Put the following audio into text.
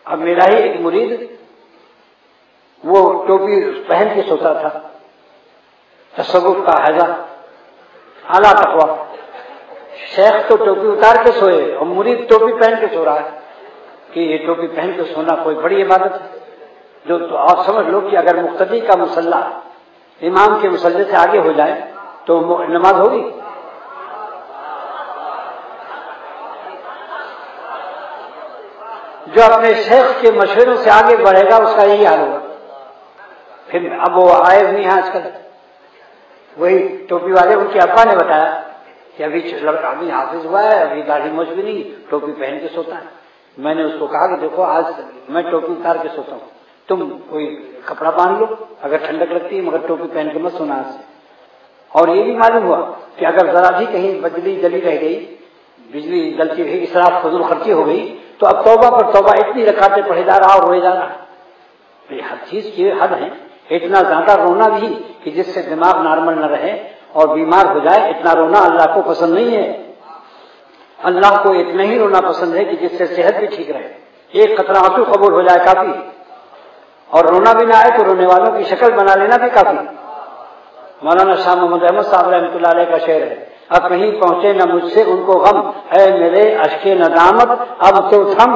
اب میرا ہی ایک مرید وہ ٹوپی پہن کے سوتا تھا، تصوف کا حیضہ، اعلیٰ تقویٰ. شیخ تو ٹوپی اتار کے سوئے اور مرید ٹوپی پہن کے سو رہا ہے کہ یہ ٹوپی پہن کے سونا کوئی بڑی عبادت ہے. جو تو آپ سمجھ لو کہ اگر مقتدی کا مصلی امام کے مصلی سے آگے ہو جائے تو نماز ہوگی. جو اپنے شیخ کے مشوروں سے آگے بڑھے گا اس کا یہی حال ہوگا. پھر اب وہ آئے ہوئی ہیں آج کل وہی ٹوپی والے، ان کے ابا نے بتایا کہ ابھی لڑکا ابھی حافظ ہوا ہے، ابھی داڑھی موچھ بھی نہیں، ٹوپی پہن کے سوتا ہے. میں نے اس کو کہا کہ دیکھو آج میں ٹوپی اتار کے سوتا ہوں، تم کوئی کپڑا باندھ لو اگر ٹھنڈک لگتی ہے، مگر ٹوپی پہن کے مت سونا آج سے. اور یہ بھی معلوم ہوا کہ اگر ذرا بھی کہیں بجلی جلی رہ گئی، بجلی جلتی رہی، اسراف فضول خرچی ہو گئی، تو اب توبہ پر توبہ اتنی رکعتیں پڑھے جا رہا اور روئے جا رہا. ہر چیز کی حد ہے. اتنا زیادہ رونا بھی کہ جس سے دماغ نارمل نہ رہے اور بیمار ہو جائے، اتنا رونا اللہ کو پسند نہیں ہے. اللہ کو اتنا ہی رونا پسند ہے کہ جس سے صحت بھی ٹھیک رہے. ایک قطرہ آنسو قبول ہو جائے کافی، اور رونا بھی نہ آئے تو رونے والوں کی شکل بنا لینا بھی کافی. مولانا شاہ محمد احمد صاحب رحمۃ اللہ علیہ کا شعر ہے، اب کہیں پہنچے نہ مجھ سے ان کو غم، اے میرے اشک ندامت اب تو تھم.